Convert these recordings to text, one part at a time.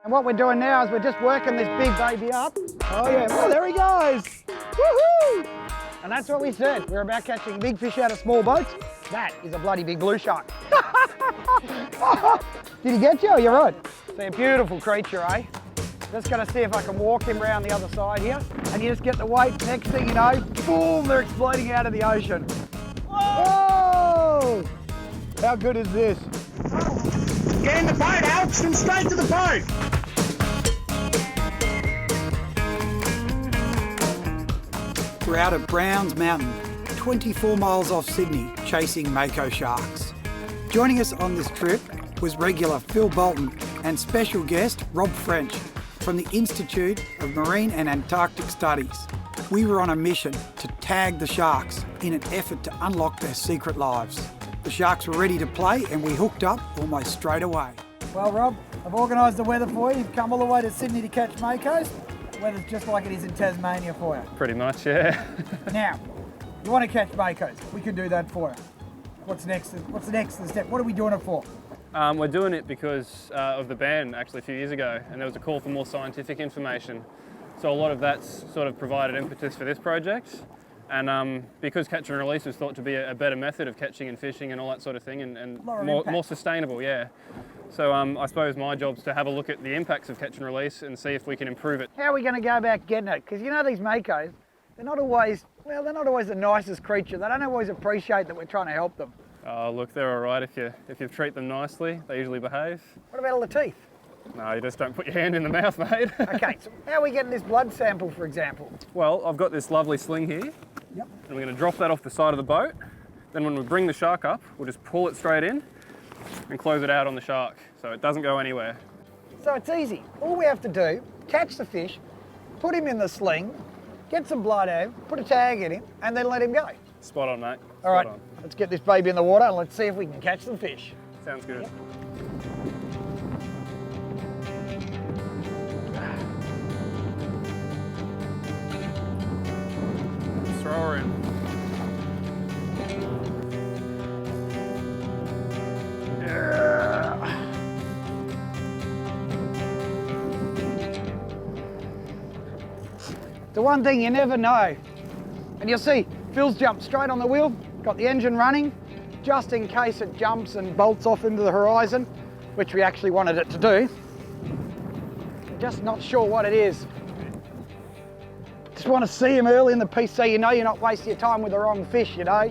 And what we're doing now is we're just working this big baby up. Oh yeah, oh there he goes. Woohoo! And that's what we said. We're about catching big fish out of small boats. That is a bloody big blue shark. Did he get you? You're right. See, a beautiful creature, eh? Just gonna see if I can walk him around the other side here. And you just get the weight, next thing you know, boom, they're exploding out of the ocean. Whoa! How good is this? Get in the boat, Alex, and straight to the boat. We're out at Browns Mountain, 24 miles off Sydney, chasing Mako sharks. Joining us on this trip was regular Phil Bolton and special guest Rob French from the Institute of Marine and Antarctic Studies. We were on a mission to tag the sharks in an effort to unlock their secret lives. The sharks were ready to play and we hooked up almost straight away. Well, Rob, I've organised the weather for you. You've come all the way to Sydney to catch Makos. The weather's just like it is in Tasmania for you. Pretty much, yeah. Now, you want to catch Makos, we can do that for you. What's next? What's the next step? What are we doing it for? We're doing it because of the ban actually a few years ago, and there was a call for more scientific information. So a lot of that's sort of provided impetus for this project. And because catch and release was thought to be a better method of catching and fishing and all that sort of thing, and more sustainable, yeah. So I suppose my job's to have a look at the impacts of catch and release and see if we can improve it. How are we going to go about getting it? Because you know these Makos, they're not always the nicest creature. They don't always appreciate that we're trying to help them. Oh, look, they're all right if you treat them nicely. They usually behave. What about all the teeth? No, you just don't put your hand in the mouth, mate. Okay, so how are we getting this blood sample, for example? Well, I've got this lovely sling here. Yep. And we're going to drop that off the side of the boat. Then when we bring the shark up, we'll just pull it straight in and close it out on the shark, so it doesn't go anywhere. So it's easy. All we have to do, catch the fish, put him in the sling, get some blood out of him, put a tag in him, and then let him go. Spot on, mate. All right, Spot on. let's get this baby in the water and let's see if we can catch some fish. Sounds good. Yep. Throw her in. The one thing you never know, and you'll see Phil's jumped straight on the wheel, got the engine running, just in case it jumps and bolts off into the horizon, which we actually wanted it to do. We're just not sure what it is. Just want to see him early in the piece so you know you're not wasting your time with the wrong fish, you know.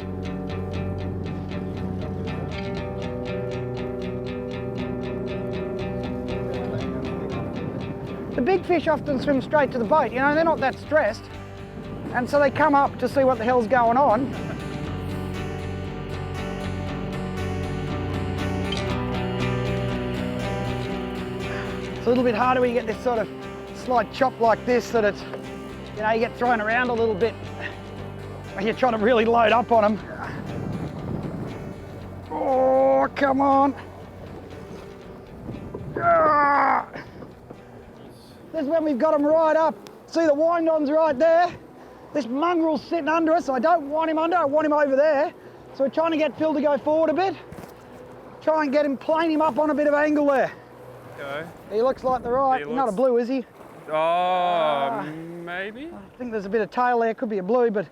The big fish often swim straight to the boat, you know, they're not that stressed. And so they come up to see what the hell's going on. It's a little bit harder when you get this sort of slight chop like this that it's, you know, you get thrown around a little bit when you're trying to really load up on them. Oh, come on. Ah. This is when we've got them right up. See the wind-on's right there. This mongrel's sitting under us. I don't want him under, I want him over there. So we're trying to get Phil to go forward a bit. Try and get him, plane him up on a bit of angle there. Okay. He looks like the right, not a blue, is he? Oh, maybe? I think there's a bit of tail there, could be a blue, but a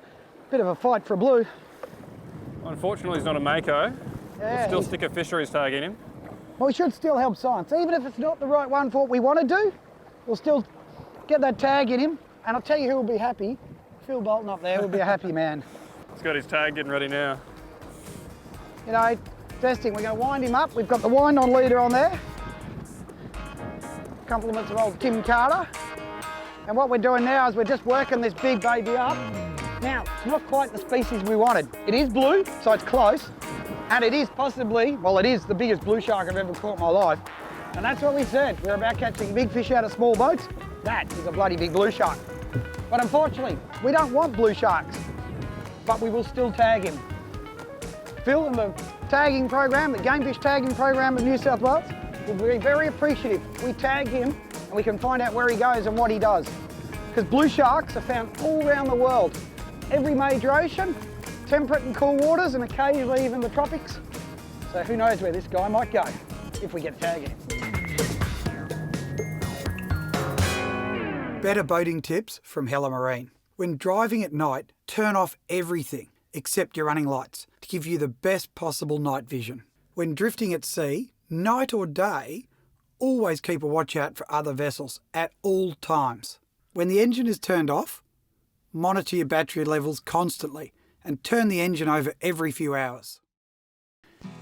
bit of a fight for a blue. Unfortunately, he's not a Mako. Yeah, We'll still stick a fisheries tag in him. Well, we should still help science. Even if it's not the right one for what we want to do, we'll still get that tag in him. And I'll tell you who will be happy. Phil Bolton up there will be a happy man. He's got his tag getting ready now. You know, testing, we're going to wind him up. We've got the wind-on leader on there. Compliments of old Tim Carter. And what we're doing now is we're just working this big baby up. Now, it's not quite the species we wanted. It is blue, so it's close. And it is possibly, well, it is the biggest blue shark I've ever caught in my life. And that's what we said. We're about catching big fish out of small boats. That is a bloody big blue shark. But unfortunately, we don't want blue sharks, but we will still tag him. Phil and the tagging program, the game fish tagging program of New South Wales, will be very appreciative. We tag him and we can find out where he goes and what he does. Because blue sharks are found all around the world. Every major ocean, temperate and cool waters, and occasionally even the tropics. So who knows where this guy might go if we get tagging him. Better boating tips from Hella Marine. When driving at night, turn off everything except your running lights to give you the best possible night vision. When drifting at sea, night or day, always keep a watch out for other vessels at all times. When the engine is turned off, monitor your battery levels constantly and turn the engine over every few hours.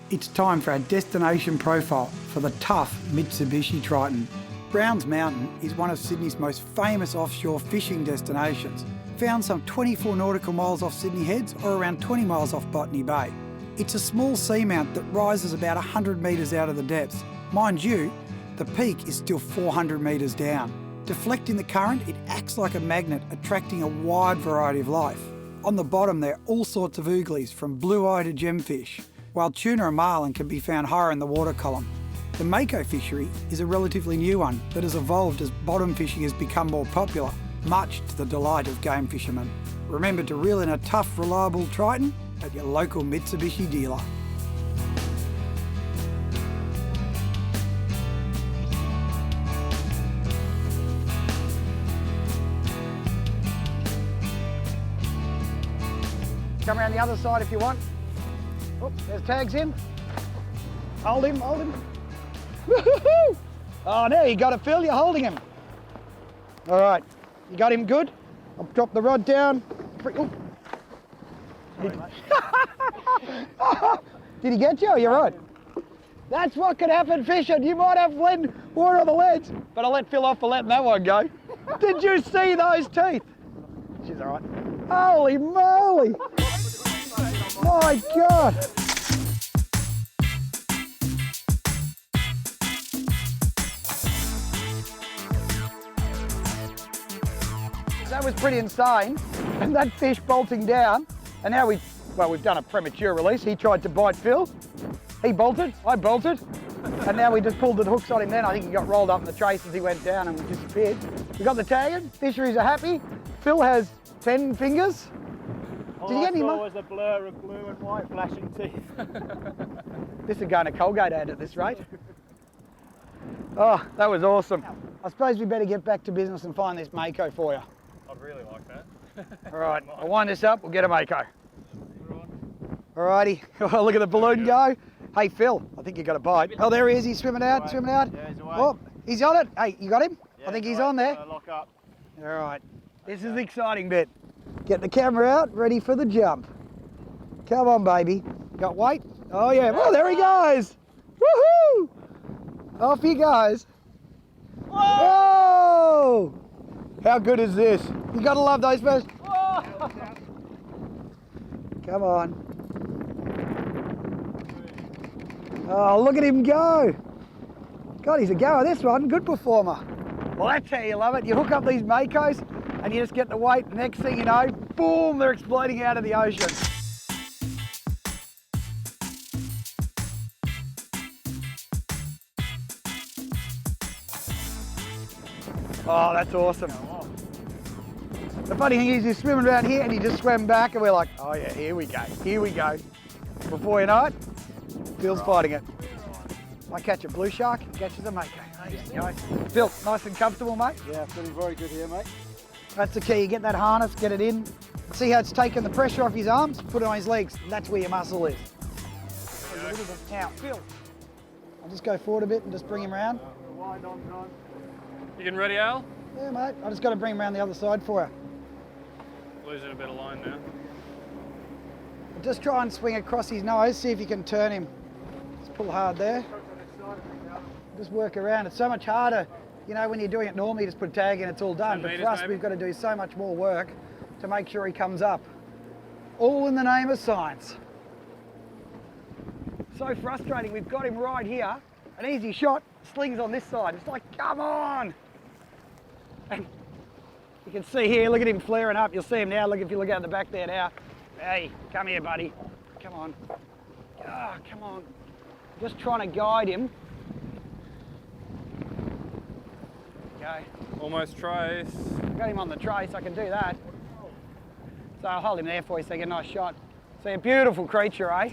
It's time for our destination profile for the tough Mitsubishi Triton. Browns Mountain is one of Sydney's most famous offshore fishing destinations, found some 24 nautical miles off Sydney Heads or around 20 miles off Botany Bay. It's a small seamount that rises about 100 metres out of the depths. Mind you, the peak is still 400 metres down. Deflecting the current, it acts like a magnet, attracting a wide variety of life. On the bottom there are all sorts of ooglies, from blue-eye to gemfish, while tuna and marlin can be found higher in the water column. The Mako fishery is a relatively new one that has evolved as bottom fishing has become more popular, much to the delight of game fishermen. Remember to reel in a tough, reliable Triton at your local Mitsubishi dealer. Come around the other side if you want. Oh, there's tags in. Hold him, hold him. Woo-hoo-hoo! Oh, there you got it, Phil. You're holding him. All right, you got him good. I'll drop the rod down. Oh. Did he get you? Oh, you're right. That's what could happen fishing. You might have water on the ledge, but I'll let Phil off for letting that one go. Did you see those teeth? She's all right. Holy moly! My God! That was pretty insane, and that fish bolting down, and now we've done a premature release. He tried to bite Phil, he bolted, I bolted, and now we just pulled the hooks on him then. I think he got rolled up in the trace as he went down and disappeared. We got the tagging, fisheries are happy. Phil has 10 fingers. Did you get any more? All I saw was a blur of blue and white flashing teeth. This is going to Colgate ad at this rate. Oh, that was awesome. I suppose we better get back to business and find this Mako for you. I'd really like that. All right, I'll wind this up, we'll get a Mako. All righty, oh, look at the balloon go. Hey Phil, I think you got a bite. Oh, there he is, he's swimming out, swimming out. Yeah, he's away. Oh, he's on it. Hey, you got him? Yeah, I think he's on there. Lock up. All right, this is the exciting bit. Get the camera out, ready for the jump. Come on, baby. Got weight? Oh yeah, well, there he goes. Woohoo! Off he goes. Whoa! How good is this? You gotta love those fish. Come on. Oh, look at him go. God, he's a goer, this one. Good performer. Well, that's how you love it. You hook up these Makos and you just get the weight. Next thing you know, boom, they're exploding out of the ocean. Oh, that's awesome. The funny thing is, you're swimming around here and you just swim back and we're like, oh yeah, here we go, here we go. Before you know it, Phil's fighting it. I catch a blue shark, he catches a Mako. There you go. Phil, nice and comfortable, mate? Yeah, feeling very good here, mate. That's the key, you get that harness, get it in. See how it's taking the pressure off his arms? Put it on his legs, that's where your muscle is. Now, Phil, I'll just go forward a bit and just bring him around. Wind on, John. You getting ready, Al? Yeah, mate, I just got to bring him around the other side for you. Losing a bit of line now. Just try and swing across his nose, see if you can turn him. Just pull hard there. Just work around. It's so much harder, you know, when you're doing it normally, you just put a tag in, it's all done. But for us, we've got to do so much more work to make sure he comes up. All in the name of science. So frustrating, we've got him right here. An easy shot, slings on this side. It's like, come on! And you can see here, look at him flaring up. You'll see him now, look if you look out the back there now. Hey, come here, buddy. Come on. Ah, come on. Just trying to guide him. Go. Almost trace. Got him on the trace, I can do that. So I'll hold him there for you so you get a nice shot. See, a beautiful creature, eh?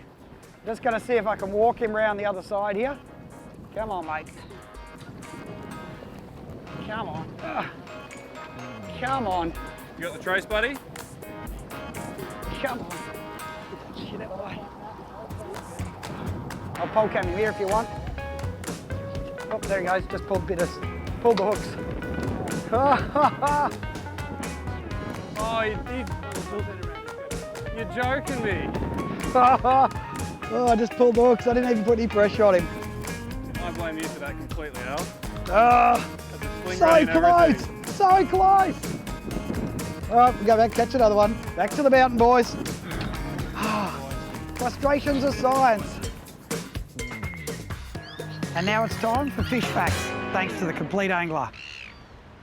Just gonna see if I can walk him around the other side here. Come on, mate. Come on. Come on. You got the trace, buddy? Come on. Shit out of the way. I'll pole cam him here if you want. Oh, there he goes. Just pull the hooks. Oh, you're joking me. Oh, I just pulled the hooks. I didn't even put any pressure on him. I blame you for that completely, Al. So close. So close. All right, we'll go back, catch another one. Back to the mountain, boys. Frustrations of science. And now it's time for fish facts, thanks to the Complete Angler.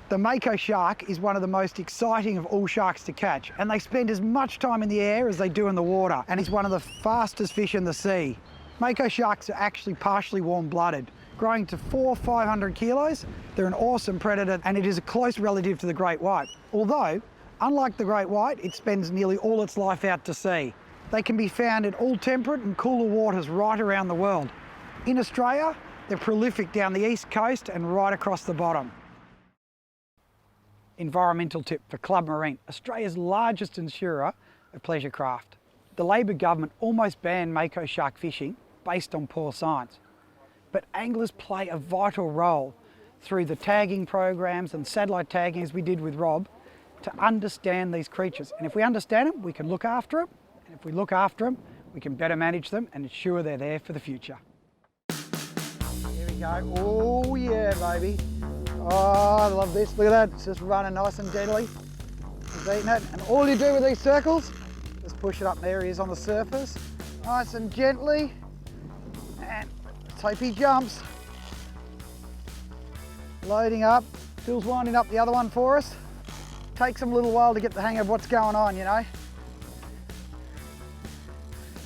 The Mako shark is one of the most exciting of all sharks to catch, and they spend as much time in the air as they do in the water, and is one of the fastest fish in the sea. Mako sharks are actually partially warm-blooded. Growing to 400-500 kilos, they're an awesome predator, and it is a close relative to the great white. Although, unlike the great white, it spends nearly all its life out to sea. They can be found in all temperate and cooler waters right around the world. In Australia, they're prolific down the east coast and right across the bottom. Environmental tip for Club Marine, Australia's largest insurer of pleasure craft. The Labor government almost banned Mako shark fishing based on poor science. But anglers play a vital role through the tagging programs and satellite tagging, as we did with Rob, to understand these creatures. And if we understand them, we can look after them. And if we look after them, we can better manage them and ensure they're there for the future. Here we go. Oh yeah, baby. Oh, I love this. Look at that. It's just running nice and deadly. He's eating it. And all you do with these circles, just push it up. There he is on the surface. Nice and gently. And let's hope he jumps. Loading up. Phil's winding up the other one for us. Takes him a little while to get the hang of what's going on, you know.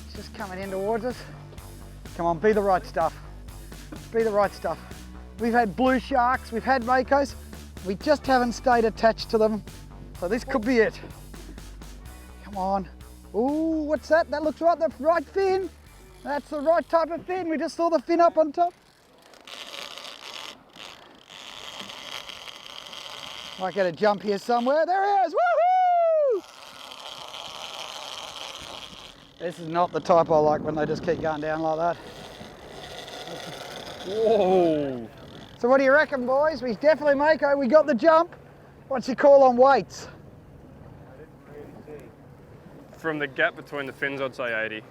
It's just coming in towards us. Come on, be the right stuff. Be the right stuff. We've had blue sharks, we've had Makos, we just haven't stayed attached to them. So this could be it. Come on. Ooh, what's that? That looks right, the right fin. That's the right type of fin. We just saw the fin up on top. Might get a jump here somewhere. There he is, woohoo! This is not the type I like when they just keep going down like that. Whoa! So what do you reckon, boys? We definitely Mako, we got the jump. What's your call on weights? From the gap between the fins, I'd say 80.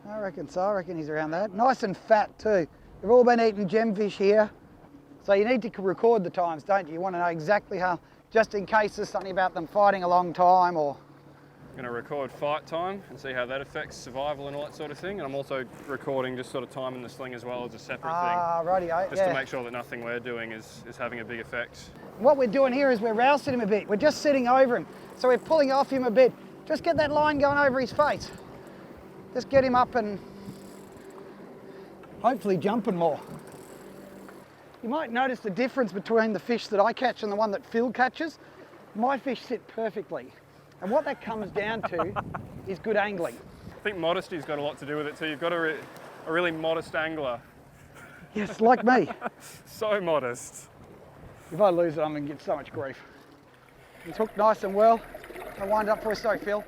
I reckon so, I reckon he's around that. Nice and fat too. We've all been eating gemfish here. So you need to record the times, don't you? You want to know exactly how, just in case there's something about them fighting a long time or... I'm going to record fight time and see how that affects survival and all that sort of thing. And I'm also recording just sort of time in the sling as well as a separate thing. Ah, rightio, just to make sure that nothing we're doing is having a big effect. What we're doing here is we're rousing him a bit. We're just sitting over him. So we're pulling off him a bit. Just get that line going over his face. Just get him up and hopefully jumping more. You might notice the difference between the fish that I catch and the one that Phil catches. My fish sit perfectly. And what that comes down to is good angling. I think modesty's got a lot to do with it too. You've got a really modest angler. Yes, like me. So modest. If I lose it, I'm going to get so much grief. He's hooked nice and well. I'll wind up for you. Sorry, Phil.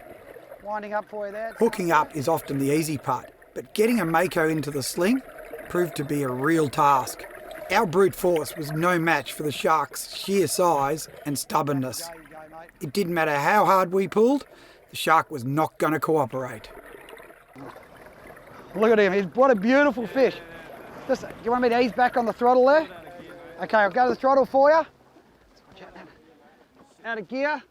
Winding up for you there. Hooking up is often the easy part, but getting a Mako into the sling proved to be a real task. Our brute force was no match for the shark's sheer size and stubbornness. It didn't matter how hard we pulled, the shark was not going to cooperate. Look at him, what a beautiful fish. Just, do you want me to ease back on the throttle there? Okay, I'll go to the throttle for you. Out of gear.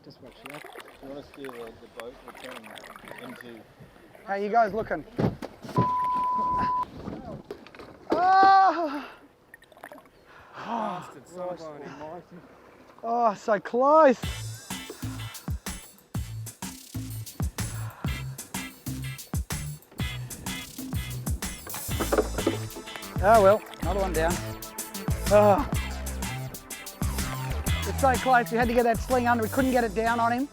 Just watch that. You want to steer the boat returning into... How you guys looking? Oh! Bastard, so bony. Oh, so close. Oh well, another one down. Oh. It's so close, we had to get that sling under. We couldn't get it down on him.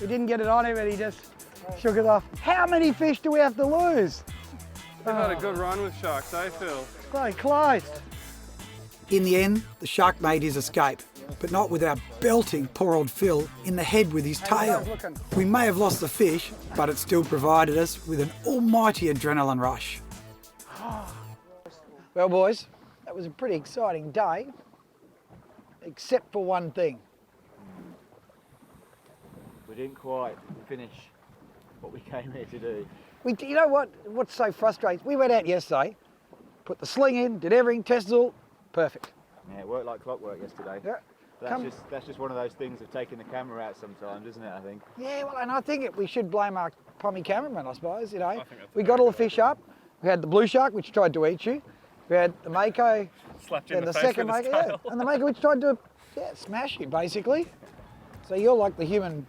We didn't get it on him and he just shook it off. How many fish do we have to lose? We've had a good run with sharks, eh, Phil? So close. In the end, the shark made his escape, but not without belting poor old Phil in the head with his tail. We may have lost the fish, but it still provided us with an almighty adrenaline rush. Well, boys, that was a pretty exciting day, except for one thing. We didn't quite finish what we came here to do. You know what's so frustrating? We went out yesterday, put the sling in, did everything, tested all, perfect. Yeah, it worked like clockwork yesterday. Yeah. That's just one of those things of taking the camera out sometimes, isn't it, I think? Yeah, well, and I think we should blame our pommy cameraman, I suppose, you know. I think that's We a got very all the good fish up. We had the blue shark, which tried to eat you. We had the Mako, Slapped you in and the the face second with his Mako, tail. and the Mako which tried to smash you, basically. So you're like the human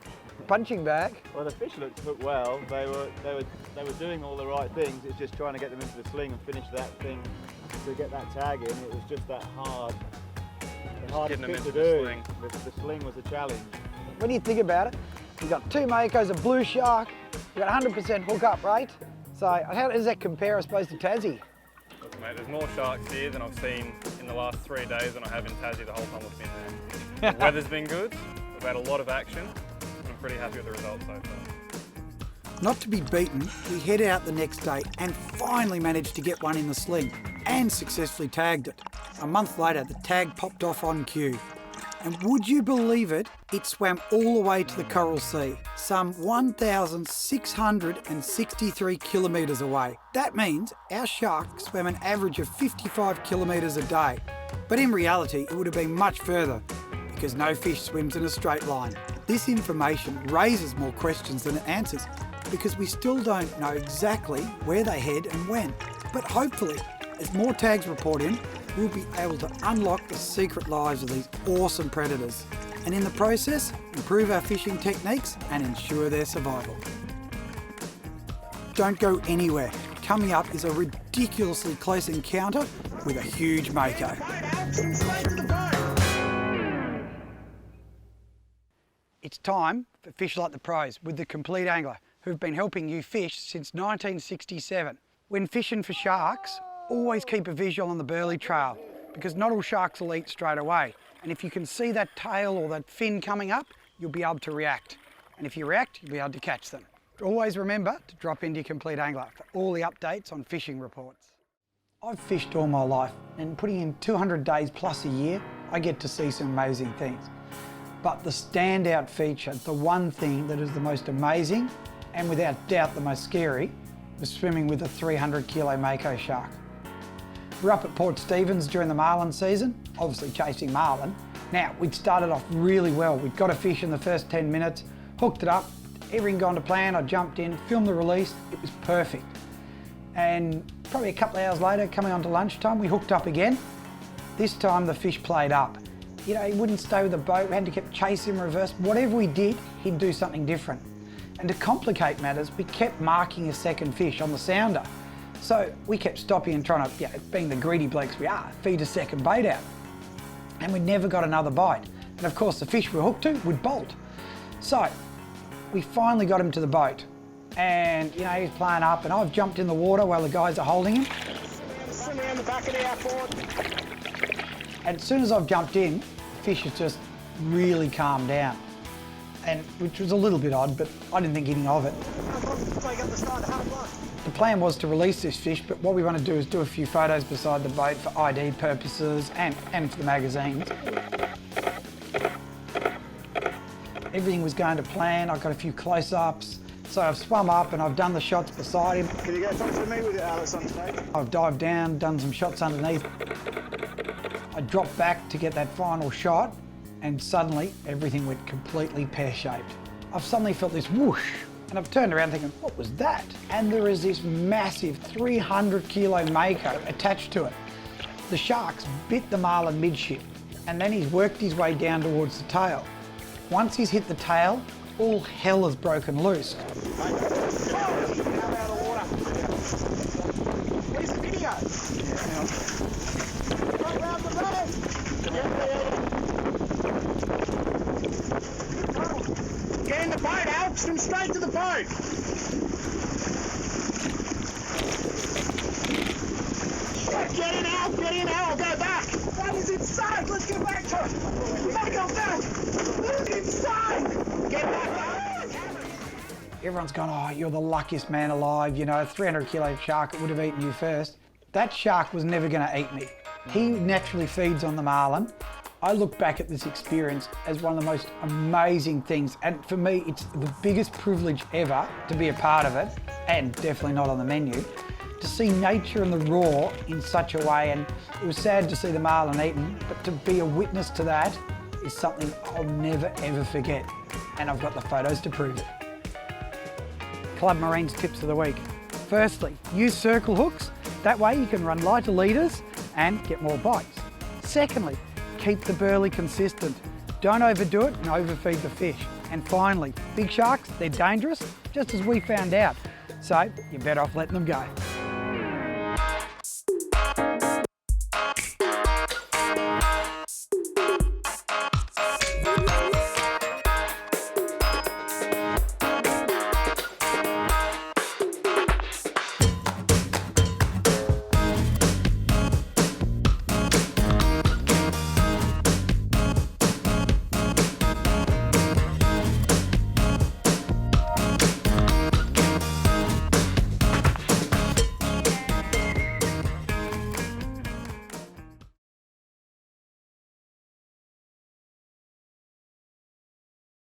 punching bag. Well, the fish looked hooked well. They were doing all the right things. It's just trying to get them into the sling and finish that thing to get that tag in. It was just that hard. The hardest getting them bit to into the do. sling. The sling was a challenge. When you think about it, you've got 2 Makos, a blue shark, you've got 100% hook-up rate. So how does that compare, I suppose, to Tassie? Look, mate, there's more sharks here than I've seen in the last 3 days than I have in Tassie the whole time I've been there. The weather's been good, we've had a lot of action, and I'm pretty happy with the results so far. Not to be beaten, we head out the next day and finally managed to get one in the sling and successfully tagged it. A month later, the tag popped off on cue. And would you believe it, it swam all the way to the Coral Sea, some 1,663 kilometres away. That means our shark swam an average of 55 kilometres a day. But in reality, it would have been much further, because no fish swims in a straight line. This information raises more questions than it answers, because we still don't know exactly where they head and when. But hopefully, as more tags report in, we'll be able to unlock the secret lives of these awesome predators, and in the process, improve our fishing techniques and ensure their survival. Don't go anywhere. Coming up is a ridiculously close encounter with a huge Mako. It's time for Fish Like the Pros with the Complete Angler, who've been helping you fish since 1967. When fishing for sharks, always keep a visual on the burley trail, because not all sharks will eat straight away. And if you can see that tail or that fin coming up, you'll be able to react. And if you react, you'll be able to catch them. Always remember to drop into your Complete Angler for all the updates on fishing reports. I've fished all my life, and putting in 200 days plus a year, I get to see some amazing things. But the standout feature, the one thing that is the most amazing, and without doubt the most scary, was swimming with a 300 kilo Mako shark. We're up at Port Stephens during the marlin season, obviously chasing marlin. Now, we'd started off really well. We'd got a fish in the first 10 minutes, hooked it up, everything gone to plan. I jumped in, filmed the release, it was perfect. And probably a couple of hours later, coming on to lunchtime, we hooked up again. This time the fish played up. You know, he wouldn't stay with the boat, we had to keep chasing him reverse. Whatever we did, he'd do something different. And to complicate matters, we kept marking a second fish on the sounder. So we kept stopping and trying to, being the greedy blokes we are, feed a second bait out. And we never got another bite. And of course the fish we were hooked to would bolt. So we finally got him to the boat. And he's playing up and I've jumped in the water while the guys are holding him. Sitting around the back of the outboard. And as soon as I've jumped in, the fish has just really calmed down. And which was a little bit odd, but I didn't think anything of it. The plan was to release this fish, but what we want to do is do a few photos beside the boat for ID purposes and for the magazines. Everything was going to plan. I got a few close-ups. So I've swum up and I've done the shots beside him. Can you go talk to me with it, Alex, on stage? I've dived down, done some shots underneath. I dropped back to get that final shot, and suddenly everything went completely pear-shaped. I've suddenly felt this whoosh, and I've turned around thinking, what was that? And there is this massive 300 kilo Mako attached to it. The shark's bit the marlin midship, and then he's worked his way down towards the tail. Once he's hit the tail, all hell has broken loose. Where's the video? Right round the road. Get in the boat, Al. Swim straight to the boat. Get in, Al. Get in, Al. I'll go back. That is insane. Let's get back to it. everyone's gone, oh, you're the luckiest man alive, you know, a 300 kilo shark, it would have eaten you first. That shark was never going to eat me. He naturally feeds on the marlin. I look back at this experience as one of the most amazing things, and for me it's the biggest privilege ever to be a part of it, and definitely not on the menu, to see nature and the raw in such a way. And it was sad to see the marlin eaten, but to be a witness to that is something I'll never ever forget, and I've got the photos to prove it. Club Marine's tips of the week. Firstly, use circle hooks. That way you can run lighter leaders and get more bites. Secondly, keep the burley consistent. Don't overdo it and overfeed the fish. And finally, big sharks, they're dangerous, just as we found out. So you're better off letting them go.